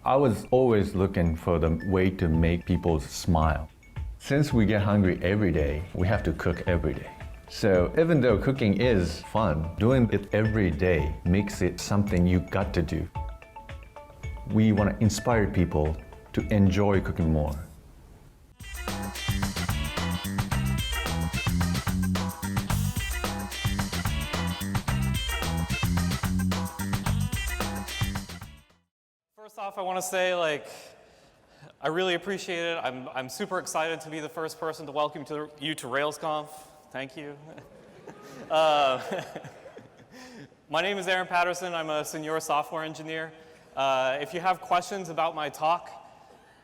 I was always looking for the way to make people smile. Since we get hungry every day, we have to cook every day. So even though cooking is fun, doing it every day makes it something you got to do. We want to inspire people to enjoy cooking more. First off, I want to say, I really appreciate it. I'm super excited to be the first person to welcome you to RailsConf. Thank you. My name is Aaron Patterson. I'm a senior software engineer. If you have questions about my talk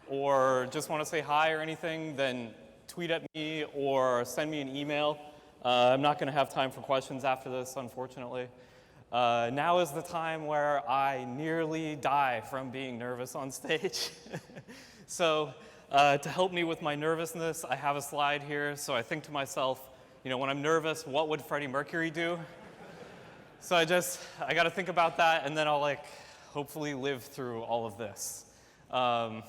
or just want to say hi or anything, then tweet at me or send me an email. I'm not going to have time for questions after this, unfortunately. Now is the time where I nearly die from being nervous on stage. So to help me with my nervousness, I have a slide here. So I think to myself, when I'm nervous, what would Freddie Mercury do? So I got to think about that, and then I'll hopefully live through all of this. I'm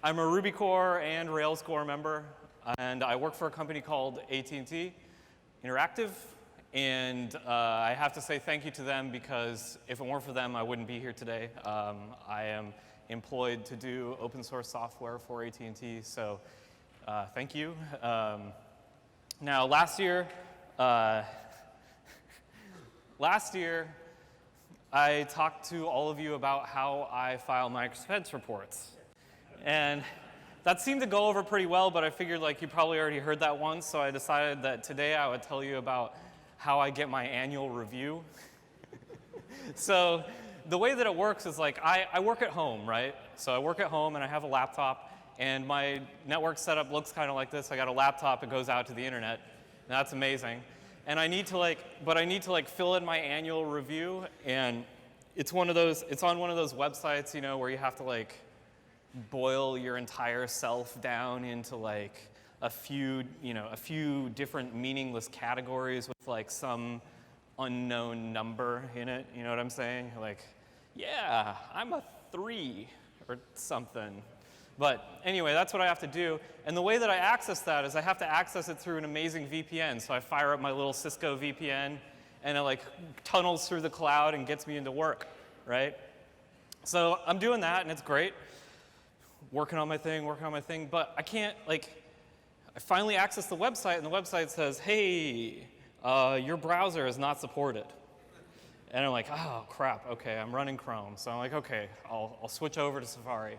a Ruby core and Rails core member, and I work for a company called ATTi Interactive. And I have to say thank you to them, because if it weren't for them, I wouldn't be here today. I am employed to do open source software for AT&T, so thank you. Now, last year, I talked to all of you about how I file my expense reports. And that seemed to go over pretty well, but I figured you probably already heard that once, so I decided that today I would tell you about how I get my annual review. So the way that it works is I work at home, right? So I work at home and I have a laptop, and my network setup looks kind of like this. I got a laptop that goes out to the internet, and that's amazing. And I need to fill in my annual review, and it's on one of those websites, where you have to boil your entire self down into a few different meaningless categories with some unknown number in it. You know what I'm saying? Yeah, I'm a 3 or something. But anyway, that's what I have to do. And the way that I access that is I have to access it through an amazing VPN. So I fire up my little Cisco VPN, and it tunnels through the cloud and gets me into work, right? So I'm doing that, and it's great. Working on my thing, but I can't, I finally access the website, and the website says, hey, your browser is not supported. And I'm like, oh, crap, okay, I'm running Chrome. So I'm like, okay, I'll switch over to Safari.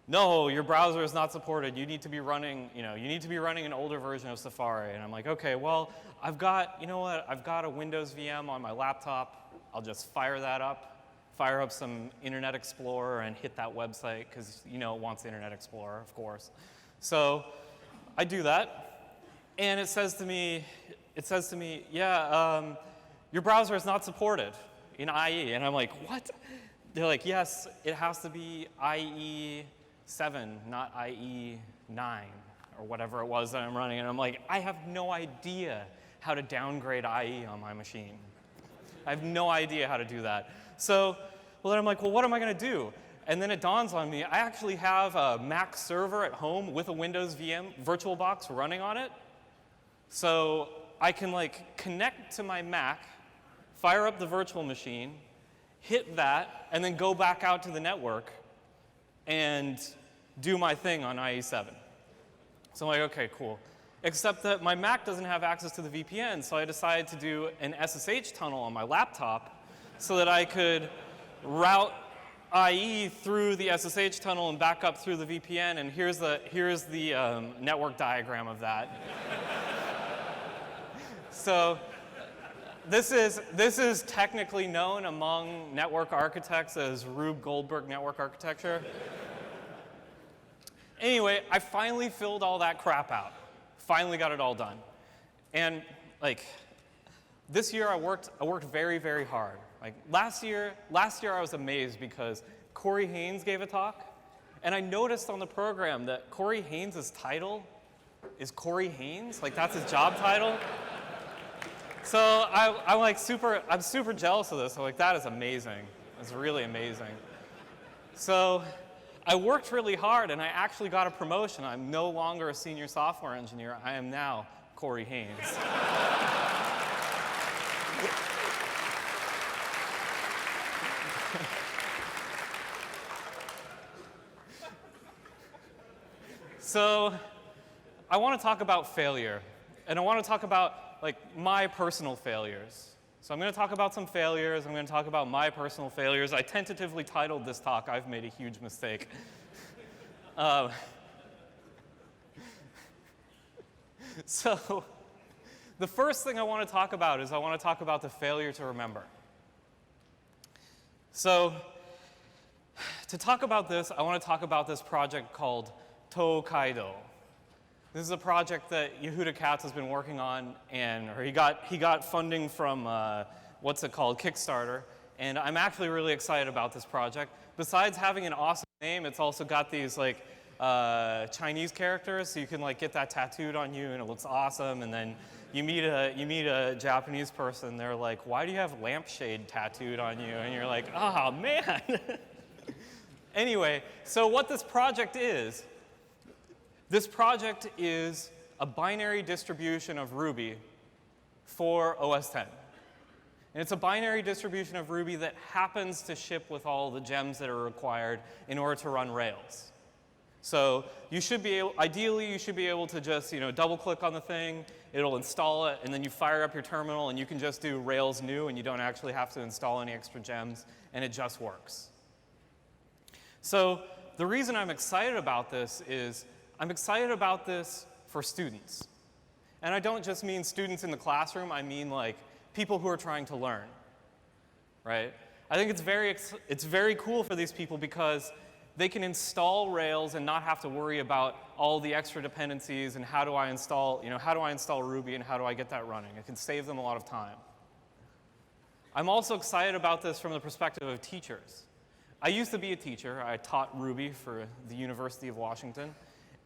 No, your browser is not supported. You need to be running, an older version of Safari. And I'm like, okay, well, I've got a Windows VM on my laptop. I'll just fire that up. Fire up some Internet Explorer and hit that website, because it wants Internet Explorer, of course. So I do that, and it says to me, yeah, your browser is not supported in IE. And I'm like, what? They're like, yes, it has to be IE 7, not IE 9, or whatever it was that I'm running. And I'm like, I have no idea how to downgrade IE on my machine. I have no idea how to do that. So, then I'm like, well, what am I going to do? And then it dawns on me, I actually have a Mac server at home with a Windows VM VirtualBox running on it. So I can connect to my Mac, fire up the virtual machine, hit that, and then go back out to the network and do my thing on IE7. So I'm like, okay, cool. Except that my Mac doesn't have access to the VPN, so I decided to do an SSH tunnel on my laptop so that I could route IE through the SSH tunnel and back up through the VPN, and here's the network diagram of that. So this is technically known among network architects as Rube Goldberg network architecture. Anyway, I finally filled all that crap out. Finally got it all done. And this year I worked very, very hard. Last year I was amazed because Corey Haynes gave a talk, and I noticed on the program that Corey Haynes' title is Corey Haynes. That's his job title. So I'm super jealous of this. I'm like, that is amazing. It's really amazing. So I worked really hard, and I actually got a promotion. I'm no longer a senior software engineer. I am now Corey Haynes. So I want to talk about failure, and I want to talk about my personal failures. So I'm going to talk about some failures. I'm going to talk about my personal failures. I tentatively titled this talk, "I've Made a Huge Mistake." So the first thing I want to talk about is I want to talk about the failure to remember. So to talk about this, I want to talk about this project called Tokaido. This is a project that Yehuda Katz has been working on, or he got funding from, what's it called, Kickstarter, and I'm actually really excited about this project. Besides having an awesome name, it's also got these Chinese characters, so you can get that tattooed on you, and it looks awesome. And then you meet a Japanese person, they're like, "Why do you have lampshade tattooed on you?" And you're like, "Oh man." Anyway, so what this project is a binary distribution of Ruby for OS X. And it's a binary distribution of Ruby that happens to ship with all the gems that are required in order to run Rails. So ideally, you should be able to just double-click on the thing, it'll install it, and then you fire up your terminal, and you can just do Rails new, and you don't actually have to install any extra gems, and it just works. So the reason I'm excited about this is I'm excited about this for students. And I don't just mean students in the classroom, I mean people who are trying to learn, right? I think it's very cool for these people because they can install Rails and not have to worry about all the extra dependencies and how do I install Ruby and how do I get that running. It can save them a lot of time. I'm also excited about this from the perspective of teachers. I used to be a teacher. I taught Ruby for the University of Washington.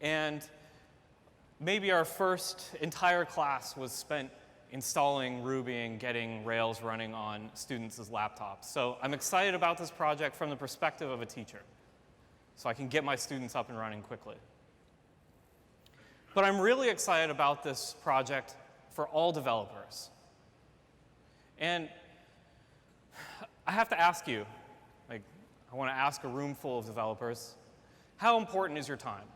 And maybe our first entire class was spent installing Ruby and getting Rails running on students' laptops. So I'm excited about this project from the perspective of a teacher, so I can get my students up and running quickly. But I'm really excited about this project for all developers. And I have to ask you, I want to ask a room full of developers, how important is your time?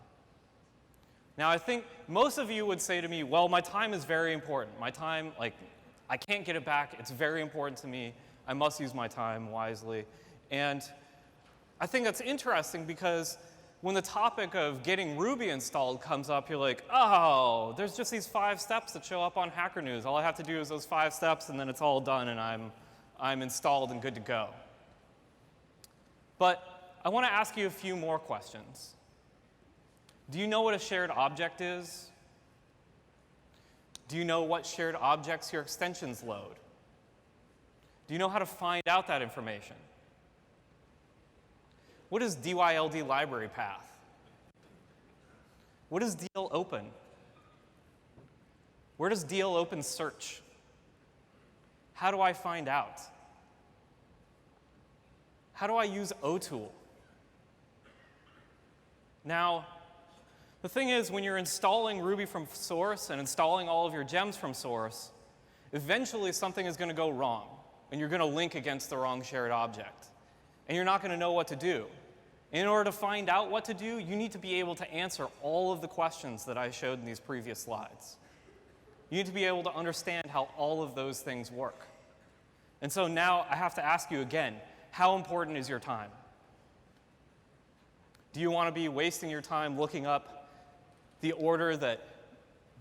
Now, I think most of you would say to me, well, my time is very important. My time, I can't get it back. It's very important to me. I must use my time wisely. And I think that's interesting because when the topic of getting Ruby installed comes up, you're like, oh, there's just these 5 steps that show up on Hacker News. All I have to do is those 5 steps, and then it's all done, and I'm installed and good to go. But I want to ask you a few more questions. Do you know what a shared object is? Do you know what shared objects your extensions load? Do you know how to find out that information? What is DYLD library path? What is DL open? Where does DL open search? How do I find out? How do I use OTool? Now, the thing is, when you're installing Ruby from source and installing all of your gems from source, eventually something is going to go wrong, and you're going to link against the wrong shared object. And you're not going to know what to do. In order to find out what to do, you need to be able to answer all of the questions that I showed in these previous slides. You need to be able to understand how all of those things work. And so now I have to ask you again, how important is your time? Do you want to be wasting your time looking up the order that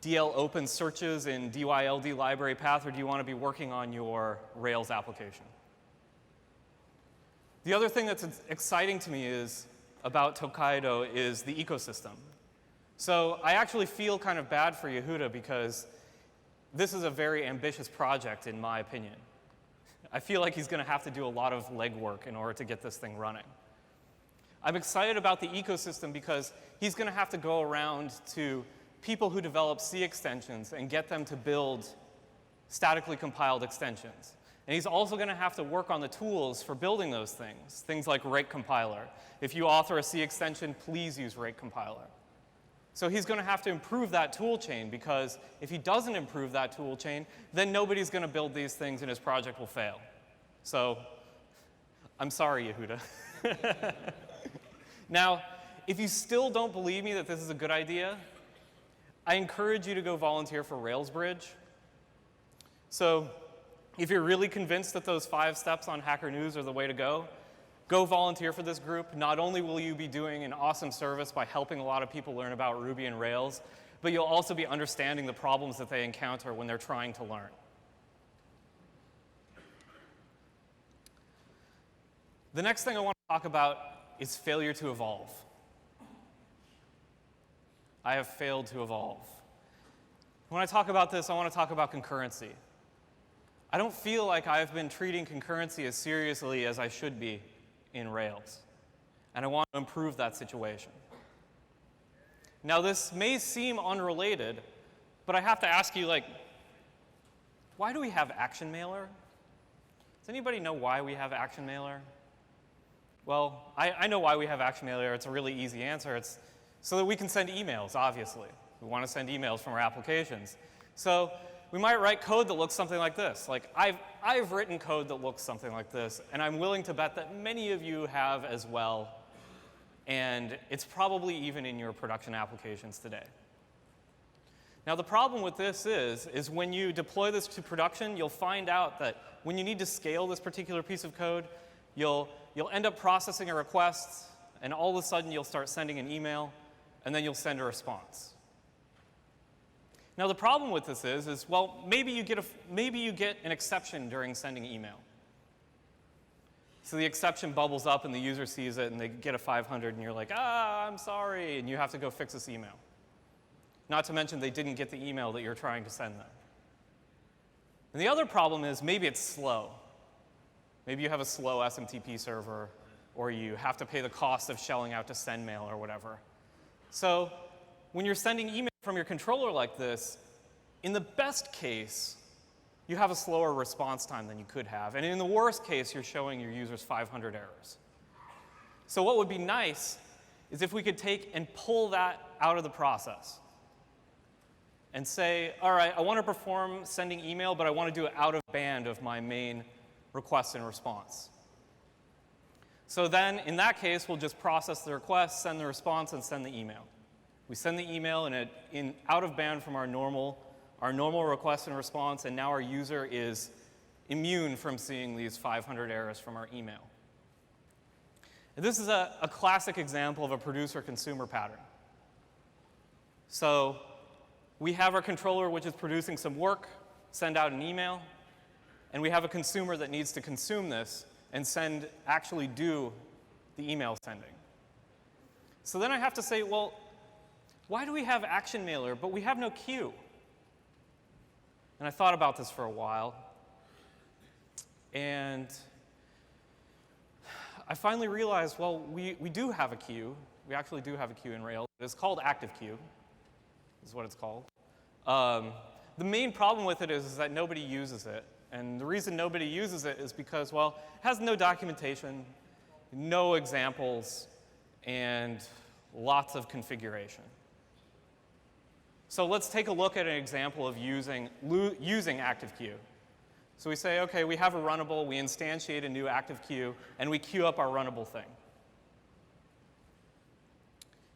DL open searches in DYLD library path, or do you want to be working on your Rails application? The other thing that's exciting to me about Tokaido is the ecosystem. So I actually feel kind of bad for Yehuda because this is a very ambitious project, in my opinion. I feel like he's going to have to do a lot of legwork in order to get this thing running. I'm excited about the ecosystem because he's going to have to go around to people who develop C extensions and get them to build statically compiled extensions. And he's also going to have to work on the tools for building those things like Rake Compiler. If you author a C extension, please use Rake Compiler. So he's going to have to improve that tool chain, because if he doesn't improve that tool chain, then nobody's going to build these things and his project will fail. So I'm sorry, Yehuda. Now, if you still don't believe me that this is a good idea, I encourage you to go volunteer for RailsBridge. So if you're really convinced that those 5 steps on Hacker News are the way to go volunteer for this group. Not only will you be doing an awesome service by helping a lot of people learn about Ruby and Rails, but you'll also be understanding the problems that they encounter when they're trying to learn. The next thing I want to talk about is failure to evolve. I have failed to evolve. When I talk about this, I want to talk about concurrency. I don't feel like I've been treating concurrency as seriously as I should be in Rails, and I want to improve that situation. Now, this may seem unrelated, but I have to ask you, why do we have Action Mailer? Does anybody know why we have Action Mailer? Well, I know why we have Action Mailer. It's a really easy answer. It's so that we can send emails, obviously. We want to send emails from our applications. So we might write code that looks something like this. Like I've written code that looks something like this, and I'm willing to bet that many of you have as well, and it's probably even in your production applications today. Now, the problem with this is when you deploy this to production, you'll find out that when you need to scale this particular piece of code, you'll end up processing a request, and all of a sudden you'll start sending an email, and then you'll send a response. Now, the problem with this is well, maybe you get an exception during sending email. So the exception bubbles up, and the user sees it, and they get a 500, and you're like, I'm sorry, and you have to go fix this email. Not to mention they didn't get the email that you're trying to send them. And the other problem is maybe it's slow. Maybe you have a slow SMTP server, or you have to pay the cost of shelling out to SendMail or whatever. So when you're sending email from your controller like this, in the best case, you have a slower response time than you could have. And in the worst case, you're showing your users 500 errors. So what would be nice is if we could take and pull that out of the process and say, all right, I want to perform sending email, but I want to do it out of band of my main request and response. So then, in that case, we'll just process the request, send the response, and send the email. We send the email in out of band from our normal request and response, and now our user is immune from seeing these 500 errors from our email. And this is a classic example of a producer-consumer pattern. So we have our controller, which is producing some work, send out an email, and we have a consumer that needs to consume this and actually do the email sending. So then I have to say, well, why do we have Action Mailer, but we have no queue? And I thought about this for a while, and I finally realized, well, we do have a queue. We actually do have a queue in Rails. It's called ActiveQueue, is what it's called. The main problem with it is that nobody uses it. And the reason nobody uses it is because, well, it has no documentation, no examples, and lots of configuration. So let's take a look at an example of using ActiveQueue. So we say, OK, we have a runnable, we instantiate a new ActiveQueue, and we queue up our runnable thing.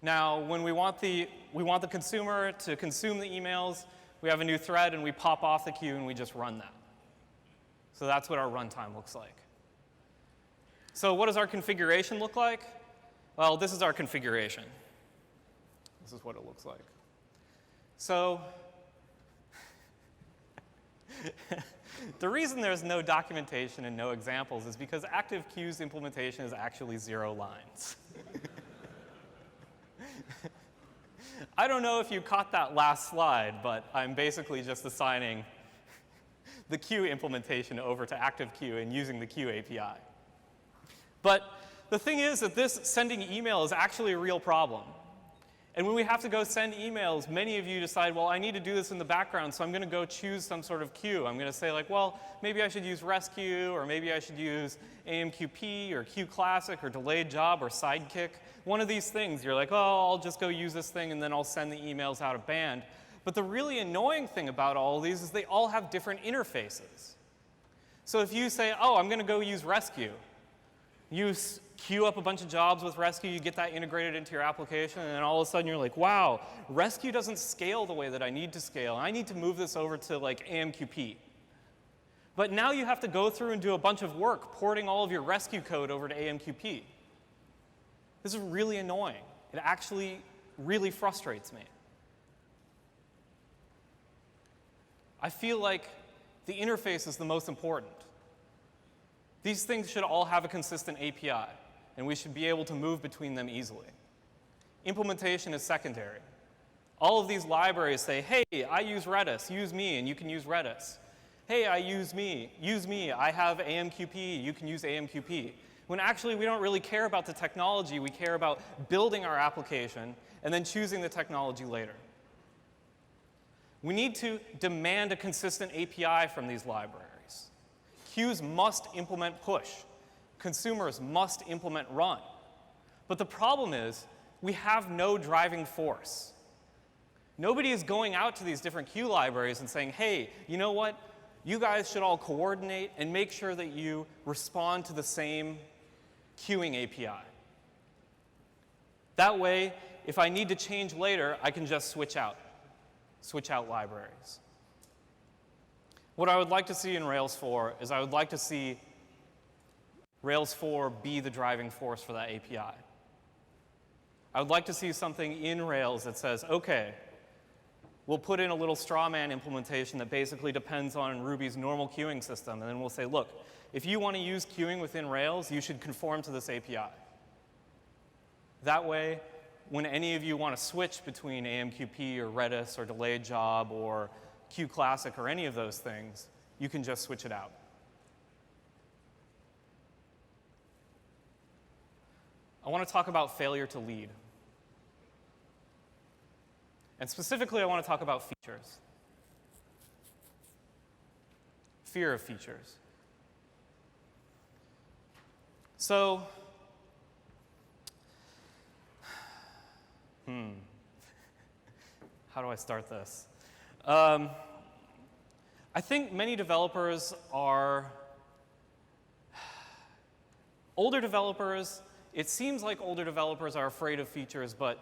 Now, when we want the consumer to consume the emails, we have a new thread, and we pop off the queue, and we just run that. So that's what our runtime looks like. So what does our configuration look like? Well, this is our configuration. This is what it looks like. So the reason there's no documentation and no examples is because ActiveQueue's implementation is actually 0 lines. I don't know if you caught that last slide, but I'm basically just assigning the queue implementation over to ActiveQueue and using the queue API. But the thing is that this sending email is actually a real problem. And when we have to go send emails, many of you decide, well, I need to do this in the background, so I'm going to go choose some sort of queue. I'm going to say like, well, maybe I should use rescue, or maybe I should use AMQP, or Q Classic, or delayed job, or sidekick. One of these things, you're like, oh, I'll just go use this thing, and then I'll send the emails out of band. But the really annoying thing about all of these is they all have different interfaces. So if you say, oh, I'm going to go use rescue, you queue up a bunch of jobs with rescue, you get that integrated into your application, and then all of a sudden you're like, wow, rescue doesn't scale the way that I need to scale. I need to move this over to like AMQP. But now you have to go through and do a bunch of work porting all of your rescue code over to AMQP. This is really annoying. It actually really frustrates me. I feel like the interface is the most important. These things should all have a consistent API, and we should be able to move between them easily. Implementation is secondary. All of these libraries say, hey, I use Redis, use me, and you can use Redis. Hey, I use me, I have AMQP, you can use AMQP. When actually we don't really care about the technology, we care about building our application and then choosing the technology later. We need to demand a consistent API from these libraries. Queues must implement push. Consumers must implement run. But the problem is, we have no driving force. Nobody is going out to these different queue libraries and saying, hey, you know what? You guys should all coordinate and make sure that you respond to the same queuing API. That way, if I need to change later, I can just switch out libraries. What I would like to see in Rails 4 is I would like to see Rails 4 be the driving force for that API. I would like to see something in Rails that says, okay, we'll put in a little straw man implementation that basically depends on Ruby's normal queuing system, and then we'll say, look, if you want to use queuing within Rails, you should conform to this API. That way, when any of you want to switch between AMQP or Redis or delayed job or Q Classic or any of those things, you can just switch it out. I want to talk about failure to lead. And specifically, I want to talk about features. Fear of features. So, how do I start this? I think many developers are older developers. It seems like older developers are afraid of features, but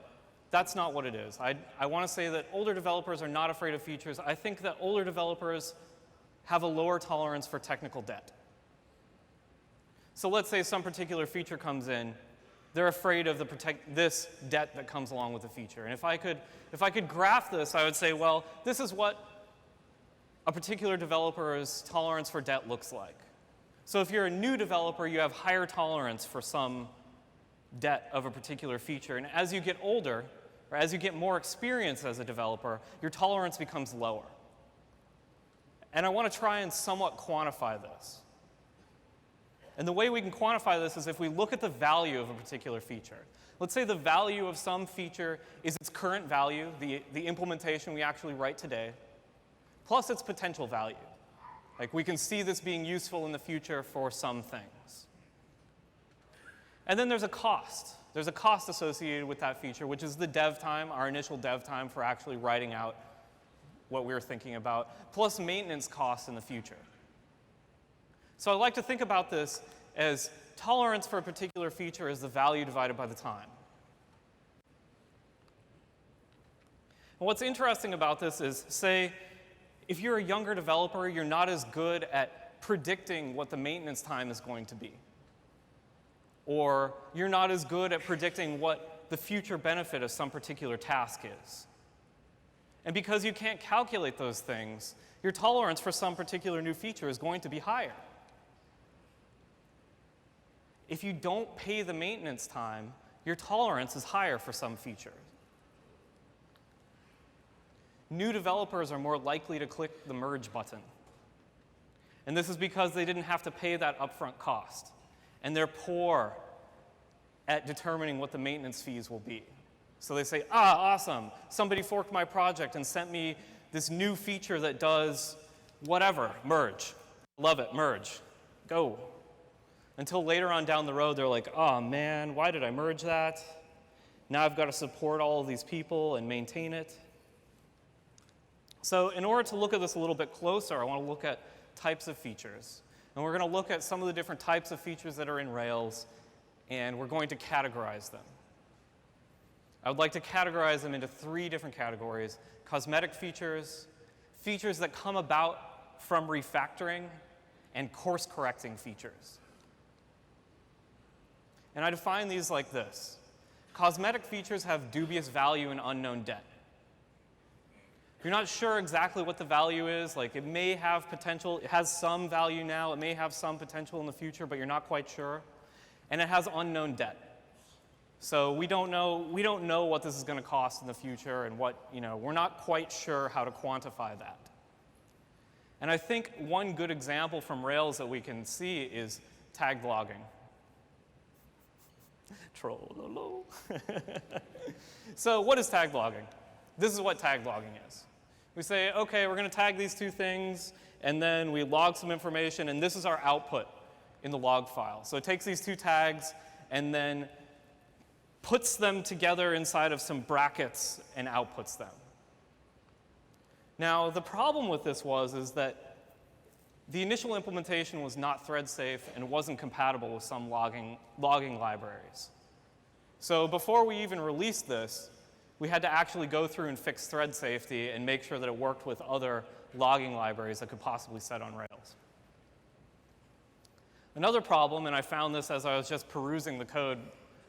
that's not what it is. I want to say that older developers are not afraid of features. I think that older developers have a lower tolerance for technical debt. So let's say some particular feature comes in. They're afraid of this debt that comes along with the feature. And if I could graph this, I would say, well, this is what a particular developer's tolerance for debt looks like. So if you're a new developer, you have higher tolerance for some debt of a particular feature. And as you get older, or as you get more experience as a developer, your tolerance becomes lower. And I want to try and somewhat quantify this. And the way we can quantify this is if we look at the value of a particular feature. Let's say the value of some feature is its current value, the implementation we actually write today, plus its potential value. Like we can see this being useful in the future for some things. And then there's a cost. There's a cost associated with that feature, which is the dev time, our initial dev time for actually writing out what we were thinking about, plus maintenance costs in the future. So I like to think about this as tolerance for a particular feature is the value divided by the time. And what's interesting about this is, say, if you're a younger developer, you're not as good at predicting what the maintenance time is going to be. Or you're not as good at predicting what the future benefit of some particular task is. And because you can't calculate those things, your tolerance for some particular new feature is going to be higher. If you don't pay the maintenance time, your tolerance is higher for some features. New developers are more likely to click the merge button. And this is because they didn't have to pay that upfront cost. And they're poor at determining what the maintenance fees will be. So they say, ah, awesome, somebody forked my project and sent me this new feature that does whatever, merge. Love it, merge, go. Until later on down the road, they're like, oh man, why did I merge that? Now I've got to support all of these people and maintain it. So in order to look at this a little bit closer, I want to look at types of features. And we're going to look at some of the different types of features that are in Rails, and we're going to categorize them. I would like to categorize them into 3 different categories: cosmetic features, features that come about from refactoring, and course-correcting features. And I define these like this. Cosmetic features have dubious value and unknown debt. If you're not sure exactly what the value is, like it may have potential, it has some value now, it may have some potential in the future, but you're not quite sure. And it has unknown debt. So we don't know what this is going to cost in the future, and we're not quite sure how to quantify that. And I think one good example from Rails that we can see is tagged logging. Trollolo. So what is tagged logging? This is what tagged logging is. We say, okay, we're going to tag these 2 things, and then we log some information, and this is our output in the log file. So it takes these 2 tags and then puts them together inside of some brackets and outputs them. Now, the problem with this is that the initial implementation was not thread safe and wasn't compatible with some logging libraries. So before we even released this, we had to actually go through and fix thread safety and make sure that it worked with other logging libraries that could possibly set on Rails. Another problem, and I found this as I was just perusing the code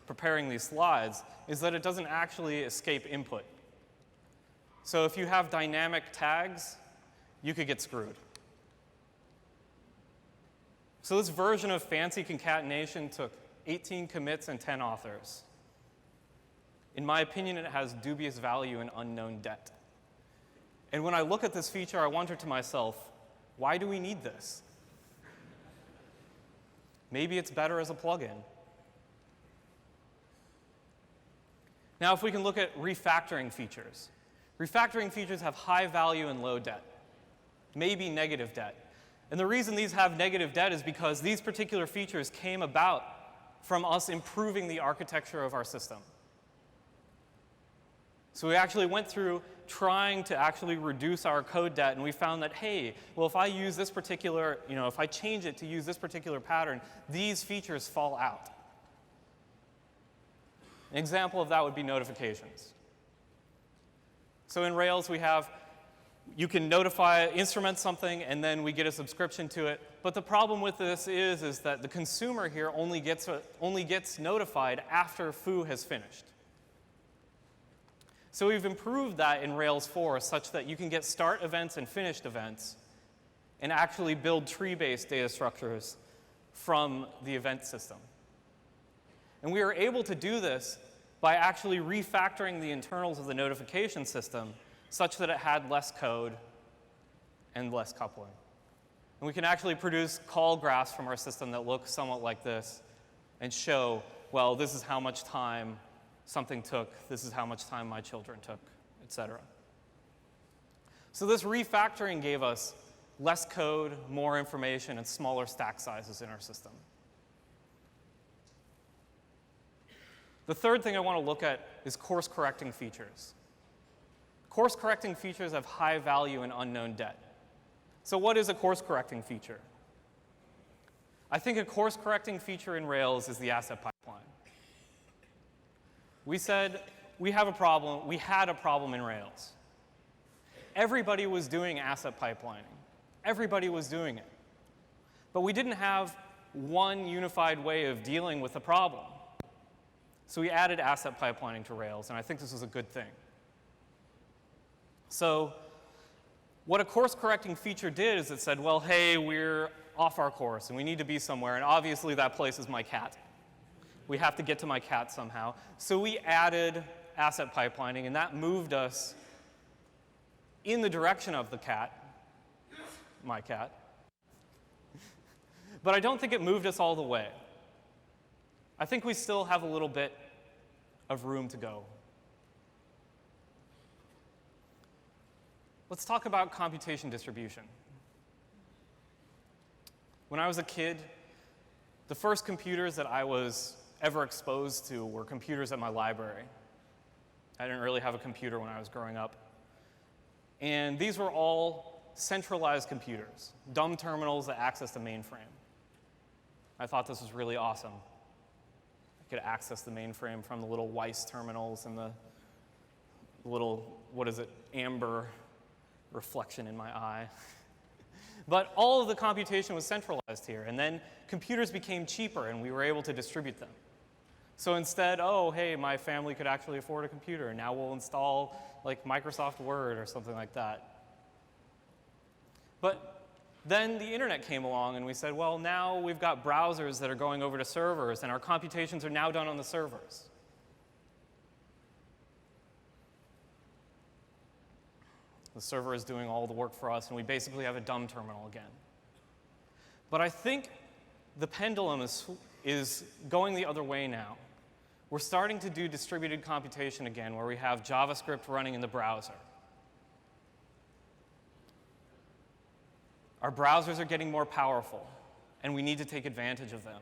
preparing these slides, is that it doesn't actually escape input. So if you have dynamic tags, you could get screwed. So this version of fancy concatenation took 18 commits and 10 authors. In my opinion, it has dubious value and unknown debt. And when I look at this feature, I wonder to myself, why do we need this? Maybe it's better as a plugin. Now, if we can look at refactoring features. Refactoring features have high value and low debt, maybe negative debt. And the reason these have negative debt is because these particular features came about from us improving the architecture of our system. So we actually went through trying to actually reduce our code debt, and we found that, hey, well, if I use this particular, if I change it to use this particular pattern, these features fall out. An example of that would be notifications. So in Rails, you can instrument something, and then we get a subscription to it. But the problem with this is that the consumer here only gets notified after foo has finished. So we've improved that in Rails 4 such that you can get start events and finished events and actually build tree-based data structures from the event system. And we were able to do this by actually refactoring the internals of the notification system such that it had less code and less coupling. And we can actually produce call graphs from our system that look somewhat like this and show, well, this is how much time something took, this is how much time my children took, et cetera. So this refactoring gave us less code, more information, and smaller stack sizes in our system. The third thing I want to look at is course-correcting features. Course-correcting features have high value and unknown debt. So what is a course-correcting feature? I think a course-correcting feature in Rails is the asset pipeline. We said we had a problem in Rails. Everybody was doing asset pipelining. Everybody was doing it. But we didn't have one unified way of dealing with the problem. So we added asset pipelining to Rails, and I think this was a good thing. So what a course-correcting feature did is it said, well, hey, we're off our course, and we need to be somewhere, and obviously that place is my cat. We have to get to my cat somehow. So we added asset pipelining, and that moved us in the direction of the cat, my cat. But I don't think it moved us all the way. I think we still have a little bit of room to go. let's talk about computation distribution. When I was a kid, the first computers that I was ever exposed to were computers at my library. I didn't really have a computer when I was growing up. And these were all centralized computers, dumb terminals that accessed the mainframe. I thought this was really awesome. I could access the mainframe from the little Weiss terminals and the little, amber reflection in my eye. But all of the computation was centralized here, and then computers became cheaper and we were able to distribute them. So instead, oh, hey, my family could actually afford a computer, and now we'll install like Microsoft Word or something like that. But then the internet came along and we said, well, now we've got browsers that are going over to servers and our computations are now done on the servers. The server is doing all the work for us and we basically have a dumb terminal again. But I think the pendulum is going the other way now. We're starting to do distributed computation again where we have JavaScript running in the browser. Our browsers are getting more powerful, and we need to take advantage of them.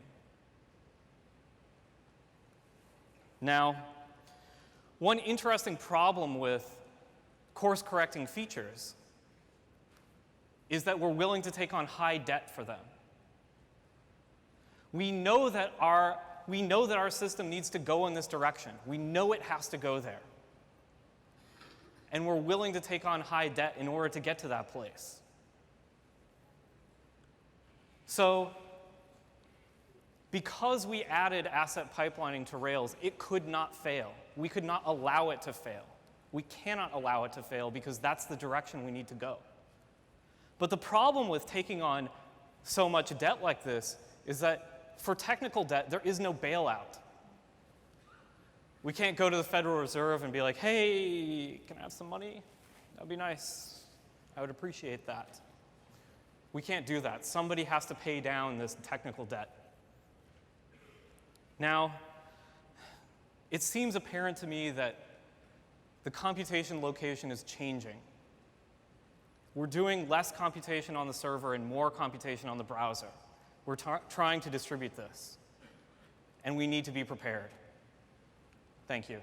Now, one interesting problem with course-correcting features is that we're willing to take on high debt for them. We know that our system needs to go in this direction. We know it has to go there. And we're willing to take on high debt in order to get to that place. So, because we added asset pipelining to Rails, it could not fail. We could not allow it to fail. We cannot allow it to fail because that's the direction we need to go. But the problem with taking on so much debt like this is that for technical debt, there is no bailout. We can't go to the Federal Reserve and be like, hey, can I have some money? That would be nice. I would appreciate that. We can't do that. Somebody has to pay down this technical debt. Now, it seems apparent to me that the computation location is changing. We're doing less computation on the server and more computation on the browser. We're trying to distribute this, and we need to be prepared. Thank you.